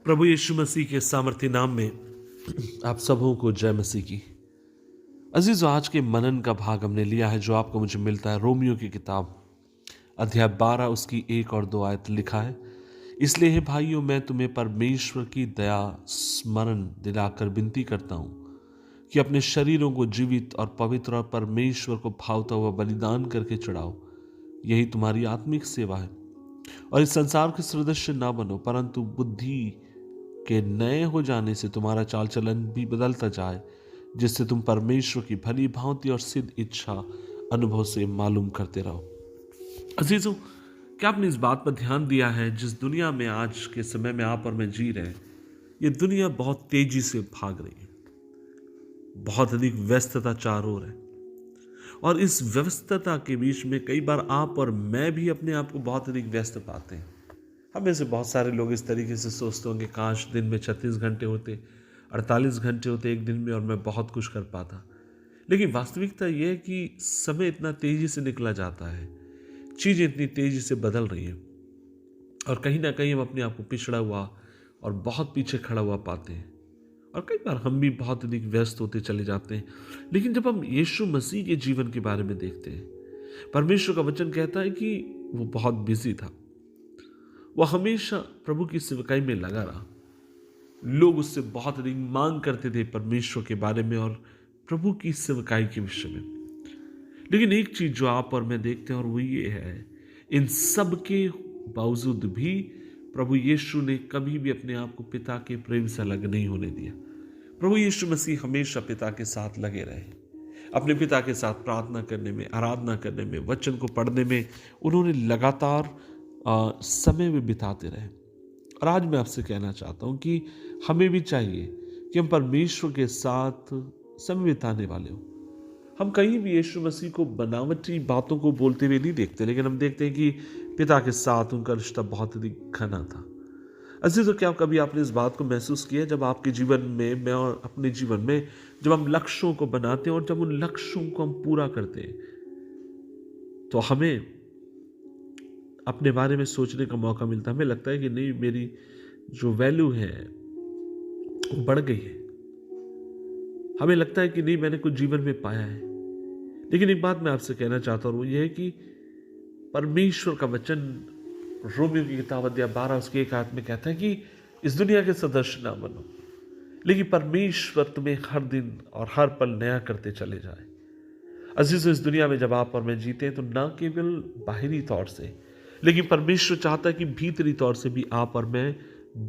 प्रभु यीशु मसीह के सामर्थ्य नाम में आप सबों को जय मसीह की। अजीजों, आज के मनन का भाग हमने लिया है जो आपको मुझे मिलता है रोमियो की किताब अध्याय 12 उसकी 1 और 2 आयत। लिखा है, इसलिए हे भाइयों, मैं तुम्हें परमेश्वर की दया स्मरण दिलाकर विनती करता हूँ कि अपने शरीरों को जीवित और पवित्र और परमेश्वर को भावता हुआ बलिदान करके चढ़ाओ। यही तुम्हारी आत्मिक सेवा है। और इस संसार के सदृश ना बनो, परंतु बुद्धि के नए हो जाने से तुम्हारा चाल चलन भी बदलता जाए, जिससे तुम परमेश्वर की भली भांति और सिद्ध इच्छा अनुभव से मालूम करते रहो। अजीजों, क्या आपने इस बात पर ध्यान दिया है, जिस दुनिया में आज के समय में आप और मैं जी रहे हैं, ये दुनिया बहुत तेजी से भाग रही है। बहुत अधिक व्यस्तता चारों ओर है, और इस व्यस्तता के बीच में कई बार आप और मैं भी अपने आप को बहुत अधिक व्यस्त पाते हैं। हमें से बहुत सारे लोग इस तरीके से सोचते होंगे, काश दिन में 36 घंटे होते, 48 घंटे होते एक दिन में, और मैं बहुत कुछ कर पाता। लेकिन वास्तविकता यह है कि समय इतना तेजी से निकला जाता है, चीजें इतनी तेजी से बदल रही हैं, और कहीं ना कहीं हम अपने आप को पिछड़ा हुआ और बहुत पीछे खड़ा हुआ पाते हैं। और कई बार हम भी बहुत अधिक व्यस्त होते चले जाते हैं। लेकिन जब हम यीशु मसीह के जीवन के बारे में देखते हैं, परमेश्वर का वचन कहता है कि वो बहुत बिजी था। वह हमेशा प्रभु की सेवकाई में लगा रहा। लोग उससे बहुत अधिक मांग करते थे परमेश्वर के बारे में और प्रभु की सेवकाई के विषय में। लेकिन एक चीज जो आप और मैं देखते हैं, और वो ये है, इन सब के बावजूद भी प्रभु यीशु ने कभी भी अपने आप को पिता के प्रेम से अलग नहीं होने दिया। प्रभु यीशु मसीह हमेशा पिता के साथ लगे रहे। अपने पिता के साथ प्रार्थना करने में, आराधना करने में, वचन को पढ़ने में उन्होंने लगातार समय में बिताते रहे। और आज मैं आपसे कहना चाहता हूं कि हमें भी चाहिए कि हम परमेश्वर के साथ समय बिताने वाले हो। हम कहीं भी यीशु मसीह को बनावटी बातों को बोलते हुए नहीं देखते, लेकिन हम देखते हैं कि पिता के साथ उनका रिश्ता बहुत अधिक घना था। अजीजों, क्या कभी आपने इस बात को महसूस किया, जब आपके जीवन में, मैं और अपने जीवन में, जब हम लक्ष्यों को बनाते हैं और जब उन लक्ष्यों को हम पूरा करते हैं, तो हमें अपने बारे में सोचने का मौका मिलता है। हमें लगता है कि नहीं, मेरी जो वैल्यू है वो बढ़ गई है। हमें लगता है कि नहीं, मैंने कुछ जीवन में पाया है। लेकिन एक बात मैं आपसे कहना चाहता हूं, वो ये है कि परमेश्वर का वचन रोमियो की किताब अध्याय 12 उसके 1 आयत में कहता है कि इस दुनिया के सदस्य ना बनो, लेकिन परमेश्वर तुम्हें हर दिन और हर पल नया करते चले जाए। अजीजों, इस दुनिया में जब आप और मैं जीते हैं, तो ना केवल बाहरी तौर से, लेकिन परमेश्वर चाहता है कि भीतरी तौर से भी आप और मैं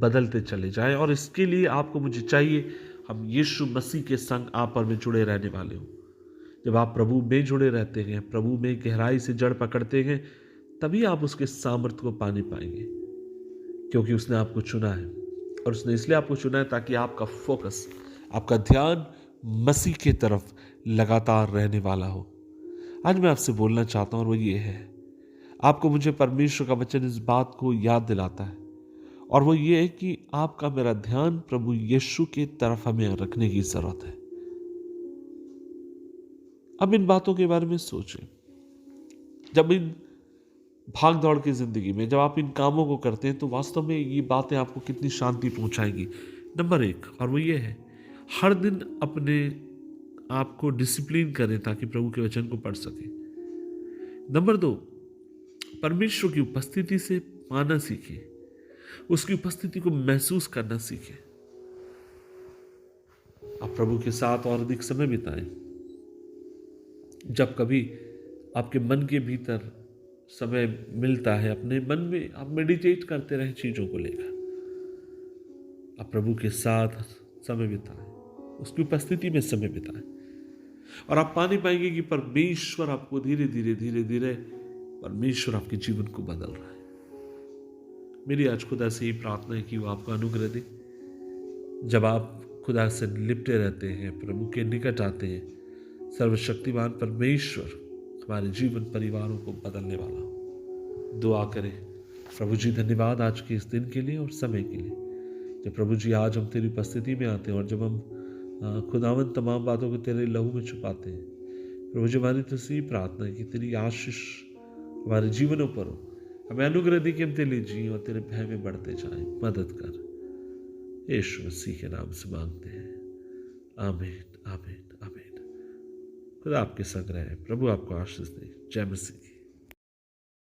बदलते चले जाएं। और इसके लिए आपको मुझे चाहिए, हम यीशु मसीह के संग आप और मैं जुड़े रहने वाले हो। जब आप प्रभु में जुड़े रहते हैं, प्रभु में गहराई से जड़ पकड़ते हैं, तभी आप उसके सामर्थ्य को पाने पाएंगे, क्योंकि उसने आपको चुना है। और उसने इसलिए आपको चुना है ताकि आपका फोकस, आपका ध्यान मसीह की तरफ लगातार रहने वाला हो। आज मैं आपसे बोलना चाहता हूं, और वो ये है, आपको मुझे परमेश्वर का वचन इस बात को याद दिलाता है, और वो ये है कि आपका मेरा ध्यान प्रभु यीशु की तरफ हमें रखने की जरूरत है। अब इन बातों के बारे में सोचें। जब इन भाग दौड़ की जिंदगी में जब आप इन कामों को करते हैं, तो वास्तव में ये बातें आपको कितनी शांति पहुंचाएंगी। नंबर 1, और वो ये है, हर दिन अपने आप को डिसिप्लिन करें ताकि प्रभु के वचन को पढ़ सके। नंबर 2, परमेश्वर की उपस्थिति से पाना सीखें, उसकी उपस्थिति को महसूस करना सीखें। आप प्रभु के साथ और अधिक समय बिताएं। जब कभी आपके मन के भीतर समय मिलता है, अपने मन में आप मेडिटेट करते रहें चीजों को लेकर। आप प्रभु के साथ समय बिताएं, उसकी उपस्थिति में समय बिताएं, और आप पाने पाएंगे कि परमेश्वर आपको धीरे धीरे धीरे धीरे परमेश्वर आपके जीवन को बदल रहा है। मेरी आज खुदा से ही प्रार्थना है कि वो आपको अनुग्रह दे। जब आप खुदा से लिपटे रहते हैं, प्रभु के निकट आते हैं, सर्वशक्तिमान परमेश्वर हमारे जीवन परिवारों को बदलने वाला हो। दुआ करें। प्रभु जी, धन्यवाद आज के इस दिन के लिए और समय के लिए, जब प्रभु जी आज हम तेरी उपस्थिति में आते हैं, और जब हम खुदावन तमाम बातों को तेरे लहू में छुपाते हैं। प्रभु जी, हमारी तुझसे ही प्रार्थना है कि तेरी आशीष हमारे जीवनों पर हो। हमें अनुग्रह दी कि हम तेरे लिए जिए और तेरे भय में बढ़ते जाएं। मदद कर। यीशु मसीह के नाम से मांगते हैं, आमीन आमीन आमीन। खुदा आपके संग रहे, प्रभु आपको आशीष दे। जय मसीह की।